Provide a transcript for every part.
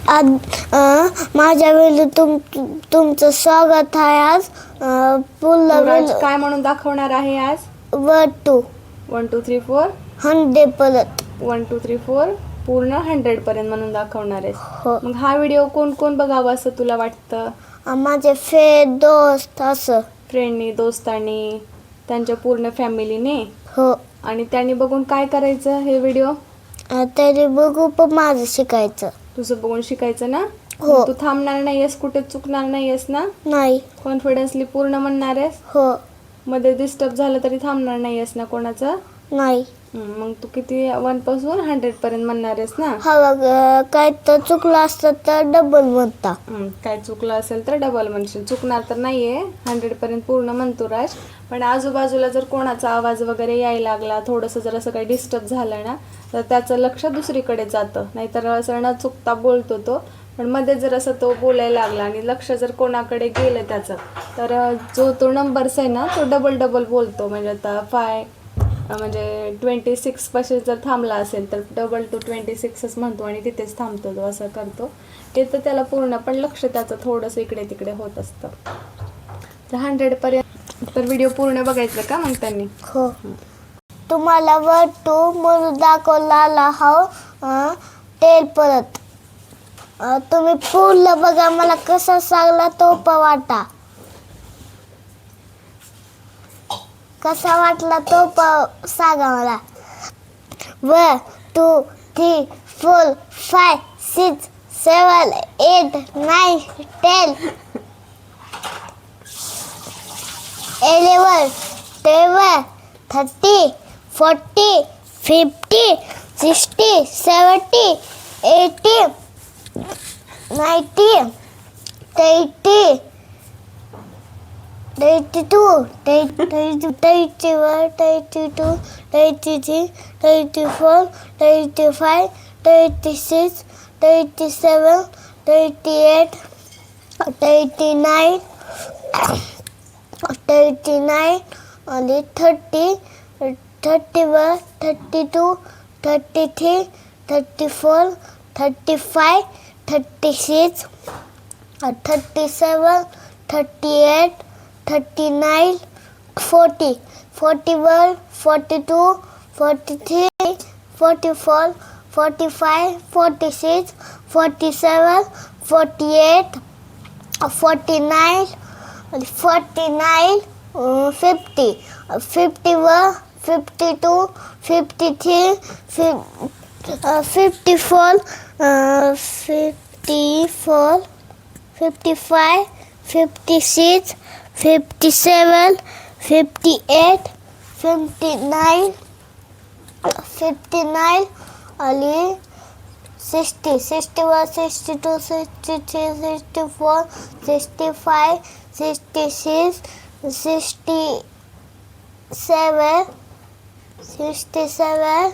माझ्या वेळी तुमचं स्वागत आहे आज. आज काय म्हणून दाखवणार आहे आज? 1 2 1 2 3 4 100 परत 1 2 3 4 पूर्ण 100 पर्यंत म्हणून दाखवणार आहेस. हो. मग हा व्हिडिओ कोण कोण बघावं असं तुला वाटतं? माझे दोस्त असं फ्रेंडनी, दोस्तांनी, त्यांच्या पूर्ण फॅमिलीने. हो. आणि त्यांनी बघून काय करायचं हे व्हिडिओ? तरी बघू पण माझं शिकायचं. तुझं बघून शिकायचं ना? हो. तू थांबणार नाहीयेस, कुठे चुकणार नाहीयेस ना? नाही. कॉन्फिडन्सली पूर्ण म्हणणार आहेस? हो. मध्ये डिस्टर्ब झालं तरी थांबणार नाहीयेस ना कोणाचं? नाही. मग तू किती 1 पासून 100 पर्यंत म्हणणार आहेस ना? हा, काय तर चुकलं असतं तर डबल म्हणता. काय चुकलं असेल तर डबल म्हणशील. चुकणार तर नाहीये, 100 पर्यंत पूर्ण म्हणतो राज. पण आजूबाजूला जर कोणाचा आवाज वगैरे यायला लागला, थोडंसं जर असं काही डिस्टर्ब झालं ना, तर त्याचं लक्ष दुसरीकडे जातं. नाहीतर असं न चुकता बोलतो तो, पण मध्ये जर असं तो बोलायला लागला आणि लक्ष जर कोणाकडे गेलं त्याचं, तर जो तो नंबर्स आहे ना तो डबल बोलतो. म्हणजे आता 26 पाशी जर थांबला असेल तर डबल टू 26च म्हणतो आणि तिथेच थांबतो तो, असं करतो. ते तर त्याला पूर्ण पण लक्ष त्याचं थोडंसं इकडे तिकडे होत असतं. तर 100 पर्यंत तर व्हिडिओ पूर्ण बघायचं का मग त्यांनी? हो. तुम्हाला 1 2 म्हणून दाखवला हा टेल परत. तुम्ही पूर्ण बघा, मला कसा सांगला तो वाटा. कसा वाटला तो सांगा मला. 1 2 3 4 5 6 7 8 9 10 11 12 30 40 50 60 70 80 90 80 82 81 82 83 84 85 86 87 88 89 39 आणि 30 31 32 33 34 35 36 37 38 39 40 41 42 43 44 45 46 47 48 49 49 50 51 52 53 54 54 55 56 57 58 59 59 आणि 60 61 62 63 64 65 66 67 67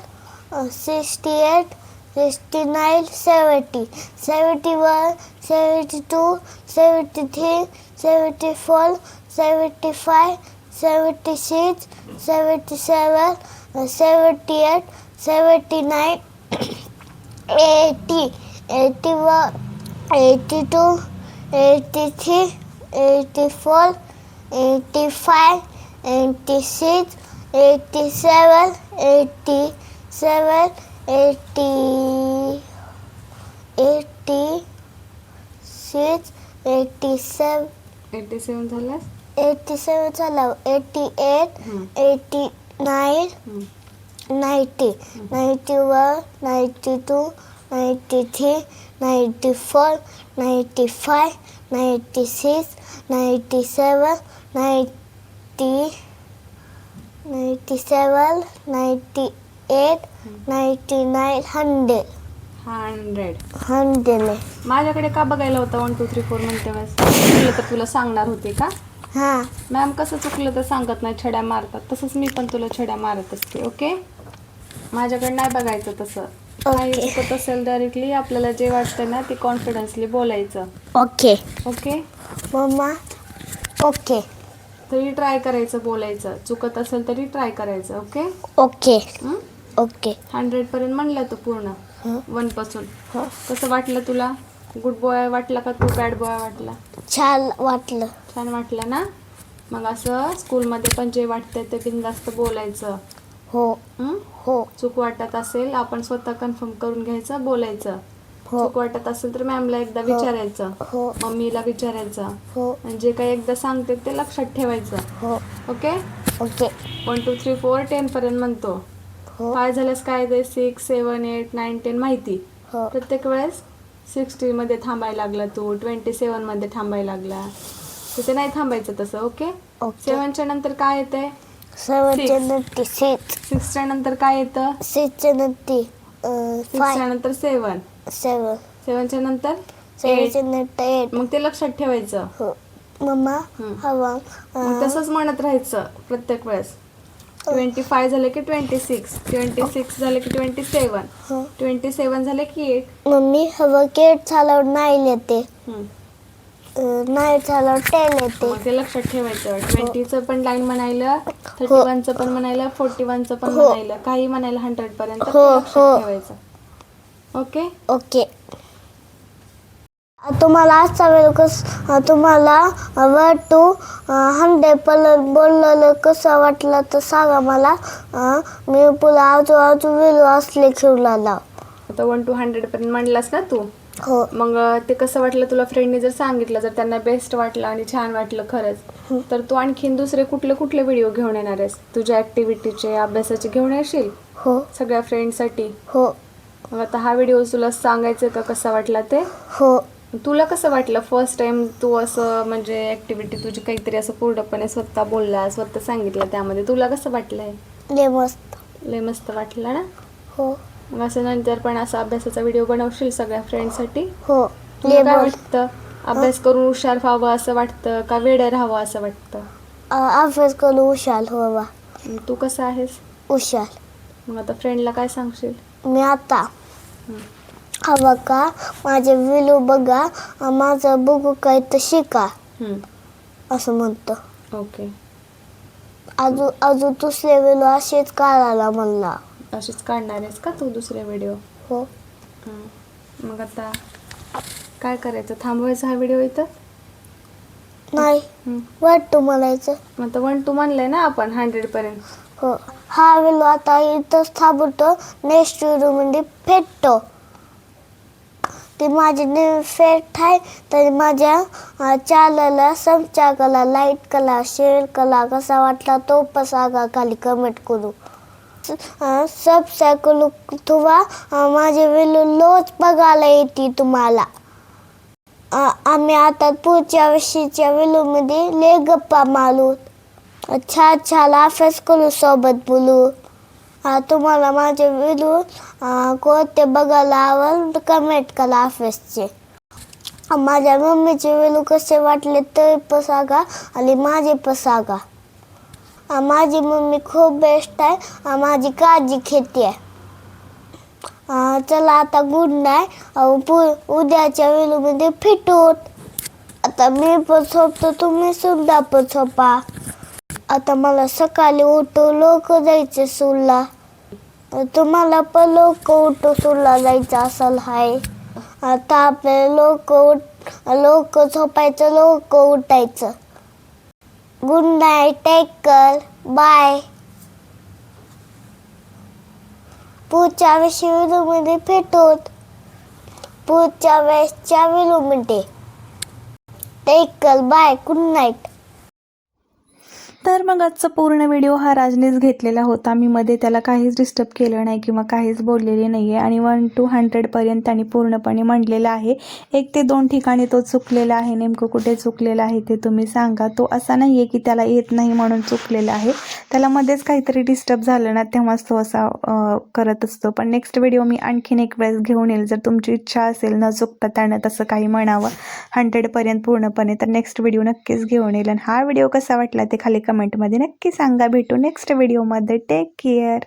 68 69 70 71 72 73 74 75 76 77 78 79 80 81 82 83 84 85 86 87 87 80 86 87 87 झाला. 87 झाला. 88 89 90 91 92 93 94 95 96 97 90 97 98 99 100 100. माझ्याकडे का बघायला होता 1 2 3 4 म्हणते वेळेस? चुकलं तर तुला सांगणार होते का? हां. मॅम कसं चुकलं तर सांगत नाही, छड्या मारतात. तसंच मी पण तुला छड्या मारत असते. ओके, माझ्याकडे नाही बघायचं तसं. काही चुकत असेल डायरेक्टली आपल्याला जे वाटतं ना ते कॉन्फिडन्सली बोलायचं. ओके. Okay mama. ओके. तरी ट्राय करायचं बोलायचं. चुकत असेल तरी ट्राय करायचं. Okay okay. ओके. 100 पर्यंत म्हणलं तू पूर्ण 1 पासून. कसं वाटलं तुला? गुड बॉय वाटला का तू बॅड बॉय वाटला? छान वाटलं. छान वाटलं ना? मग असं स्कूलमध्ये पण जे वाटतंय ते बिनधास्त बोलायचं. हो हं? हो चूक वाटत असेल आपण स्वतः कन्फर्म करून घ्यायचं, बोलायचं. हो चूक वाटत असेल तर मॅमला एकदा विचारायचं, हो मम्मीला विचारायचं, हो आणि जे काही एकदा सांगते ते लक्षात ठेवायचं. हो ओके? ओके 1 2 3 4 10 पर्यंत म्हणतो. हो 5 झाल्यास काय ते 6 7 8 9 10 माहिती. हो प्रत्येक वेळेस 60 मध्ये थांबायला लागला तू, 27 मध्ये थांबायला लागला, तिथे नाही थांबायचं तसं. ओके? ओके 7च्या नंतर काय येते? 7च्या नंतर 6 6च्या नंतर काय येतं? 6च्या नंतर 6च्या नंतर 7, 7 7च्या नंतर 7च्या 8. नंतर 8 मग ते लक्षात ठेवायचं. हो मम्मा हवा मग तसंच म्हणत राहायचं प्रत्येक वेळेस. 25 झाले की 26, 26 झाले की 27, 27 झाले की 8. मम्मी हवा केट झाल्यावर 9 येते, 9 झाल्यावर 10 येते. मग ते लक्षात ठेवायचं. 20चं पण लाईन म्हणायला, 31चं पण म्हणायला, 41चं पण म्हणायला, काही म्हणायला 100 पर्यंत ते लक्षात ठेवायचं. ओके? ओके तुम्हाला आजचा व्हिडिओ तुम्हाला 1 to 100 पर्यंत बोललेलं कसं वाटलं तर सांगा मला. मी पुन्हा आजूबाजू व्हिडिओ असले ठेवला लाव. आता 1 to 100 पर्यंत म्हणलास ना तू. हो मग ते कसं वाटलं तुला? फ्रेंडने जर सांगितलं, जर त्यांना बेस्ट वाटलं आणि छान वाटलं खरंच, तर तू आणखीन दुसरे कुठले कुठले व्हिडिओ घेऊन येणार आहेस? तुझ्या ॲक्टिव्हिटीचे, अभ्यासाचे घेऊन येशील हो सगळ्या फ्रेंडसाठी? हो मग आता हा व्हिडिओ तुला सांगायचं का कसा वाटला ते? हो तुला कसं वाटलं फर्स्ट टाइम तू असं म्हणजे ॲक्टिव्हिटी तुझी काहीतरी असं पूर्णपणे स्वतः बोलला, स्वतः सांगितलं, त्यामध्ये तुला कसं वाटलंय? लय मस्त. लय मस्त वाटलं ना? हो मग असं नंतर पण असा अभ्यासाचा व्हिडिओ बनवशील सगळ्या फ्रेंडसाठी? हो तुला लय काय मस्त. वाटतं? अभ्यास करून हुशार व्हावं असं वाटतं का वेडं राहावं असं वाटतं? अभ्यास करून हुशार व्हावा. तू कसं आहेस? हुशार. मग आता फ्रेंडला काय सांगशील? मी आता हवा का माझे व्हिडिओ बघा, माझं बघू काय तर शिका असं म्हणतो. ओके. अजून दुसरे व्हिडिओ असेच काढायला म्हणला. असेच काढणार आहेस का तू दुसरे व्हिडिओ? हो मग आता काय करायचं? थांबवायचा हा व्हिडिओ इथं? नाही वाटतो म्हणायचं. मग आता 1 to म्हणलंय ना आपण 100 पर्यंत. हो हा व्हिडिओ आता इथंच थांबवतो. नेक्स्ट व्हिडिओ मध्ये भेटतो. ते माझे नवीन फेट आहे तर माझ्या चॅनलला सबस्क्राईब करा, लाईक करा, शेअर करा. कसा वाटला तो पण सांगा खाली कमेंट करू. सबस्क्राईब करू तुम्हा माझे व्हिडिओ रोज बघायला येते तुम्हाला. आम्ही आता पुढच्या वर्षीच्या व्हिडिओमध्ये लय गप्पा मारू, छान छान अभ्यास करू, सोबत बोलू. तुम्हाला माझे व्हिडिओ कोणते बघायला आवडेल कमेंट करा अभ्यासचे. माझ्या मम्मीचे व्हिडिओ कसे वाटले ते पण सांगा आणि माझे पण सांगा. माझी मम्मी खूप बेस्ट आहे, माझी काळजी घेते. चला आता गुड नाईट. उद्याच्या व्हिडिओमध्ये भेटू. आता मी पण झोपतो, तुम्ही सुद्धा पण झोपा. आता मला सकाळी उठू लवकर जायचं स्कूलला. तुम्हाला पण लवकर उठू स्कूलला जायचं असेल हाय. आता आपल्याला लवकर झोपायचं, लवकर उठायचं. Good night, take care, bye. पुढच्या व्हिडिओमध्ये भेटू. पुढच्या वेळेसच्या व्हिडिओमध्ये. Take care, bye, good night. तर मग आजचा पूर्ण व्हिडिओ हा राजनीच घेतलेला होता. मी मध्ये त्याला काहीच डिस्टर्ब केलं नाही किंवा काहीच बोललेले नाही आहे. आणि 1 to 100 पर्यंत त्यांनी पूर्णपणे म्हणलेलं आहे. 1 ते 2 ठिकाणी तो चुकलेला आहे. नेमकं कुठे चुकलेला आहे ते तुम्ही सांगा. तो असा नाही आहे की त्याला येत नाही म्हणून चुकलेला आहे. त्याला मध्येच काहीतरी डिस्टर्ब झालं ना तेव्हाच तो असा करत असतो. पण नेक्स्ट व्हिडिओ मी आणखीन एक वेळेस घेऊन येईल. जर तुमची इच्छा असेल न चुकता त्यानं तसं काही म्हणावं 100 पर्यंत पूर्णपणे, तर नेक्स्ट व्हिडिओ नक्कीच घेऊन येईल. आणि हा व्हिडिओ कसा वाटला ते खाली कमेंटमध्ये नक्की सांगा. भेटू नेक्स्ट व्हिडिओमध्ये. Take care.